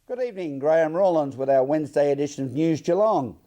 Good evening, Graham Rawlins with our Wednesday edition of News Geelong.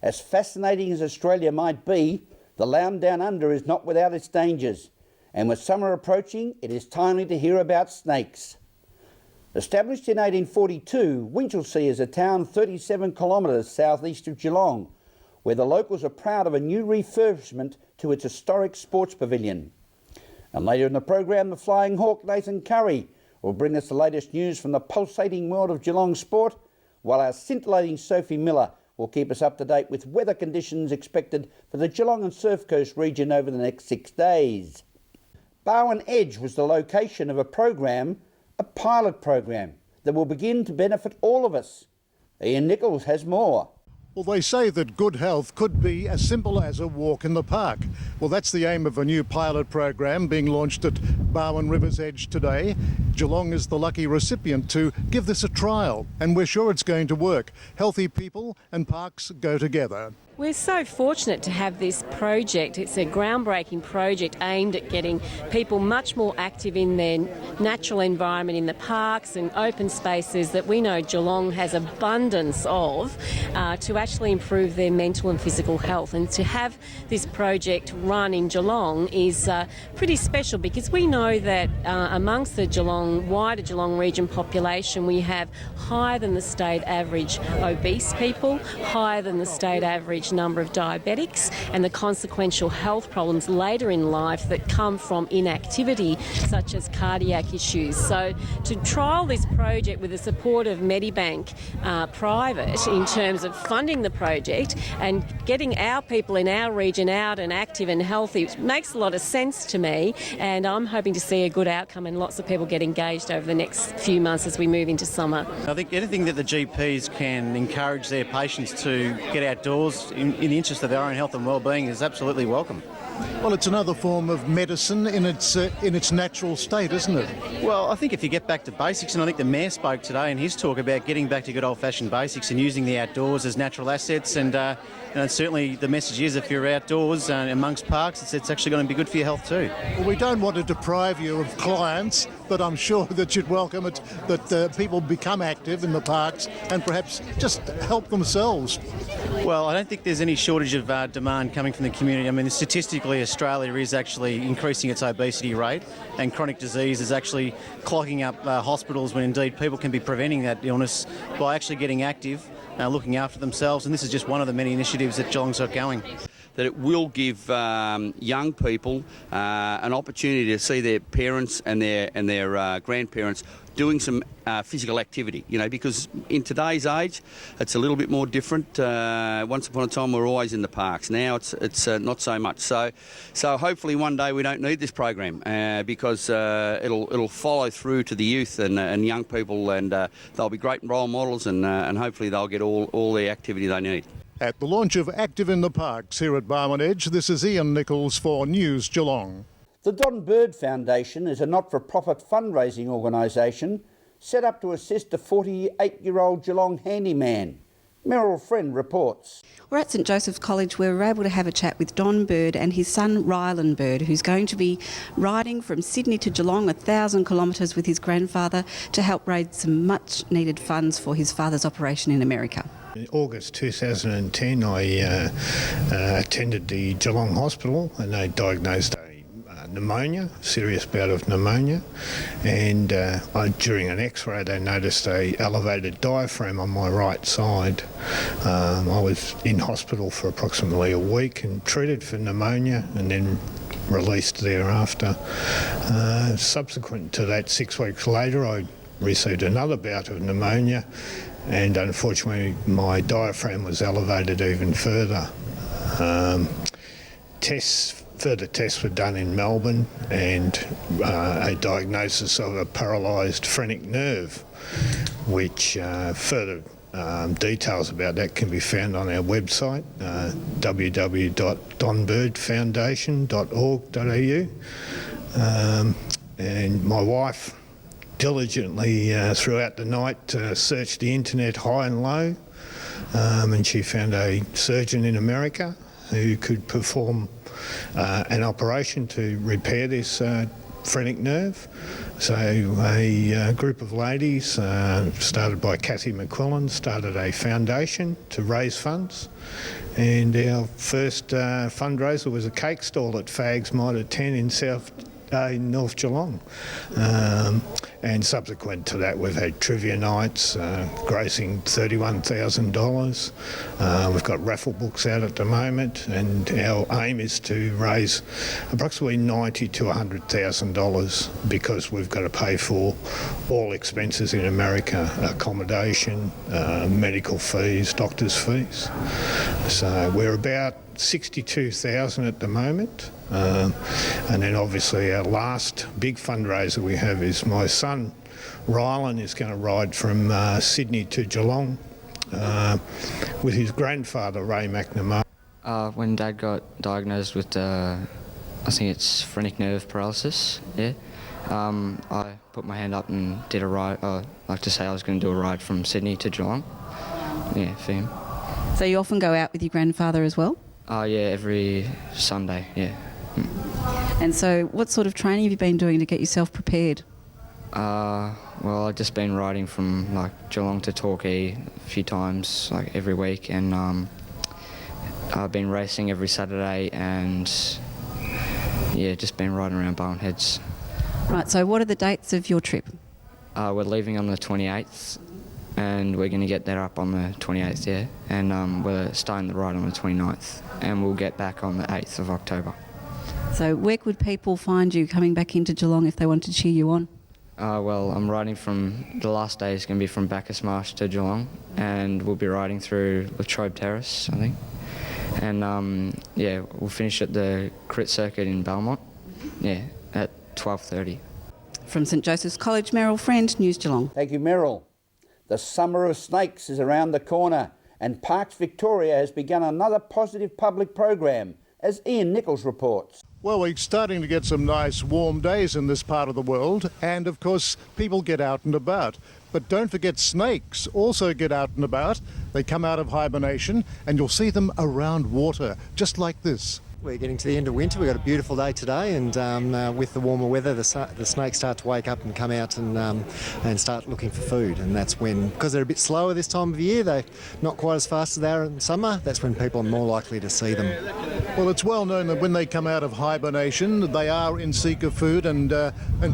As fascinating as Australia might be, the land down under is not without its dangers, and with summer approaching, it is timely to hear about snakes. Established in 1842, Winchelsea is a town 37 kilometres southeast of Geelong, where the locals are proud of a new refurbishment to its historic sports pavilion. And later in the program, the Flying Hawk Nathan Curry will bring us the latest news from the pulsating world of Geelong sport, while our scintillating Sophie Miller will keep us up to date with weather conditions expected for the Geelong and Surf Coast region over the next 6 days. Barwon Edge was the location of a pilot program, that will begin to benefit all of us. Ian Nicholls has more. Well, they say that good health could be as simple as a walk in the park. Well, that's the aim of a new pilot program being launched at Barwon River's Edge today. Geelong is the lucky recipient to give this a trial, and we're sure it's going to work. Healthy people and parks go together. We're so fortunate to have this project. It's a groundbreaking project aimed at getting people much more active in their natural environment in the parks and open spaces that we know Geelong has abundance of, to actually improve their mental and physical health. And to have this project run in Geelong is pretty special, because we know that amongst the wider Geelong region population, we have higher than the state average obese people, higher than the state average number of diabetics, and the consequential health problems later in life that come from inactivity, such as cardiac issues. So to trial this project with the support of Medibank Private in terms of funding the project and getting our people in our region out and active and healthy makes a lot of sense to me, and I'm hoping to see a good outcome and lots of people get engaged over the next few months as we move into summer. I think anything that the GPs can encourage their patients to get outdoors in the interest of their own health and well-being is absolutely welcome. Well, it's another form of medicine in its natural state, isn't it? Well, I think if you get back to basics, and I think the Mayor spoke today in his talk about getting back to good old-fashioned basics and using the outdoors as natural assets, and certainly the message is if you're outdoors amongst parks, it's actually going to be good for your health too. Well, we don't want to deprive you of clients, but I'm sure that you'd welcome it, that people become active in the parks and perhaps just help themselves. Well, I don't think there's any shortage of demand coming from the community. I mean, statistically, Australia is actually increasing its obesity rate, and chronic disease is actually clogging up hospitals, when indeed people can be preventing that illness by actually getting active, looking after themselves, and this is just one of the many initiatives that Geelong's got going. That it will give young people an opportunity to see their parents and their grandparents doing some physical activity, because in today's age it's a little bit more different. Once upon a time we were always in the parks. Now it's not so much. So hopefully one day we don't need this program, because it'll follow through to the youth and young people, and they'll be great role models, and hopefully they'll get all the activity they need. At the launch of Active in the Parks here at Barwon Edge, this is Ian Nicholls for News Geelong. The Don Bird Foundation is a not-for-profit fundraising organisation set up to assist a 48-year-old Geelong handyman. Meryl Friend reports. We're at St Joseph's College, where we're able to have a chat with Don Bird and his son Rylan Bird, who's going to be riding from Sydney to Geelong 1,000 kilometres with his grandfather to help raise some much-needed funds for his father's operation in America. In August 2010, I attended the Geelong Hospital, and they diagnosed pneumonia, serious bout of pneumonia, and during an x-ray they noticed a elevated diaphragm on my right side. I was in hospital for approximately a week and treated for pneumonia, and then released thereafter. Subsequent to that, 6 weeks later, I received another bout of pneumonia, and unfortunately my diaphragm was elevated even further. Further tests were done in Melbourne, and a diagnosis of a paralysed phrenic nerve, which further details about that can be found on our website, www.donbirdfoundation.org.au. And my wife diligently throughout the night searched the internet high and low, and she found a surgeon in America who could perform an operation to repair this phrenic nerve. So a group of ladies, started by Cathy McQuillan, started a foundation to raise funds. And our first fundraiser was a cake stall at Fags Mitre 10 in North Geelong. And subsequent to that, we've had trivia nights, grossing $31,000. We've got raffle books out at the moment, and our aim is to raise approximately $90,000 to $100,000 because we've got to pay for all expenses in America, accommodation, medical fees, doctors' fees. So we're about 62,000 at the moment. And then obviously our last big fundraiser we have is my son Rylan is going to ride from Sydney to Geelong with his grandfather Ray McNamara. When Dad got diagnosed with I think it's phrenic nerve paralysis, I put my hand up and did a ride. Like to say I was going to do a ride from Sydney to Geelong, for him. So you often go out with your grandfather as well? Every Sunday, And so what sort of training have you been doing to get yourself prepared? Well, I've just been riding from Geelong to Torquay a few times, every week, and I've been racing every Saturday and just been riding around Barwon Heads. Right, so what are the dates of your trip? We're leaving on the 28th and we're going to get there up on the 28th, and we're starting the ride on the 29th and we'll get back on the 8th of October. So where could people find you coming back into Geelong if they want to cheer you on? Well, I'm riding the last day is going to be from Bacchus Marsh to Geelong, and we'll be riding through Latrobe Terrace, I think. And we'll finish at the crit circuit in Belmont, at 12:30. From St Joseph's College, Meryl Friend, News Geelong. Thank you, Meryl. The summer of snakes is around the corner, and Parks Victoria has begun another positive public program, as Ian Nicholls reports. Well, we're starting to get some nice warm days in this part of the world, and of course people get out and about. But don't forget, snakes also get out and about. They come out of hibernation and you'll see them around water, just like this. We're getting to the end of winter. We've got a beautiful day today, and with the warmer weather, the snakes start to wake up and come out and start looking for food. And that's when, because they're a bit slower this time of year, they're not quite as fast as they are in summer, that's when people are more likely to see them. Well, it's well known that when they come out of hibernation, they are in seek of food and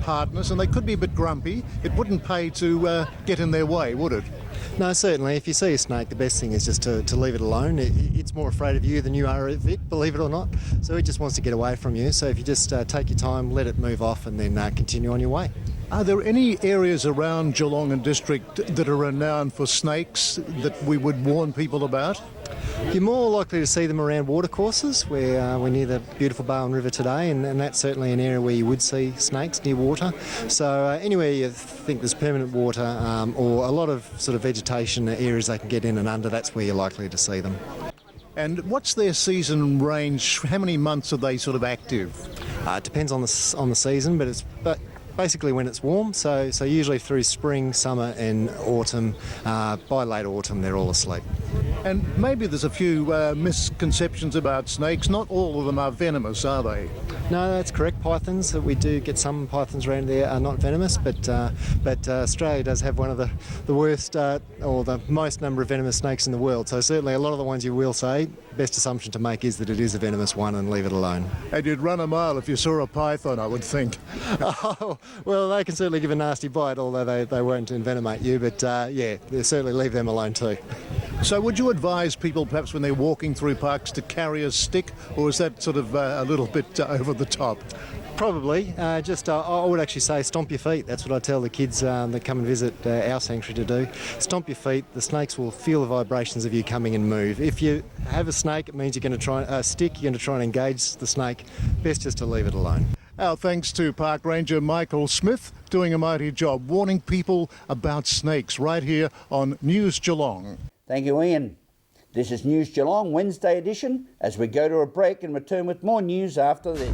partners, and they could be a bit grumpy. It wouldn't pay to get in their way, would it? No, certainly. If you see a snake, the best thing is just to leave it alone. It's more afraid of you than you are of it, believe it or not. So it just wants to get away from you. So if you just take your time, let it move off, and then continue on your way. Are there any areas around Geelong and District that are renowned for snakes that we would warn people about? You're more likely to see them around watercourses, where we're near the beautiful Barwon River today, and that's certainly an area where you would see snakes near water. So anywhere you think there's permanent water or a lot of sort of vegetation areas they can get in and under, that's where you're likely to see them. And what's their season range? How many months are they sort of active? It depends on the season, but basically when it's warm, so usually through spring, summer and autumn. By late autumn they're all asleep. And maybe there's a few misconceptions about snakes. Not all of them are venomous, are they? No, that's correct. Pythons, we do get some pythons around there, are not venomous, but Australia does have one of the worst or the most number of venomous snakes in the world. So certainly a lot of the ones you will see, best assumption to make is that it is a venomous one, and leave it alone. And you'd run a mile if you saw a python, I would think. Oh, well, they can certainly give a nasty bite, although they won't envenomate you, but they certainly leave them alone too. So would you advise people perhaps when they're walking through parks to carry a stick, or is that sort of a little bit over the top? Probably. I would actually say stomp your feet. That's what I tell the kids that come and visit our sanctuary to do. Stomp your feet. The snakes will feel the vibrations of you coming and move. If you have a snake, it means you're going to try a stick. You're going to try and engage the snake. Best just to leave it alone. Our thanks to Park Ranger Michael Smith, doing a mighty job warning people about snakes right here on News Geelong. Thank you, Ian. This is News Geelong, Wednesday edition, as we go to a break and return with more news after this.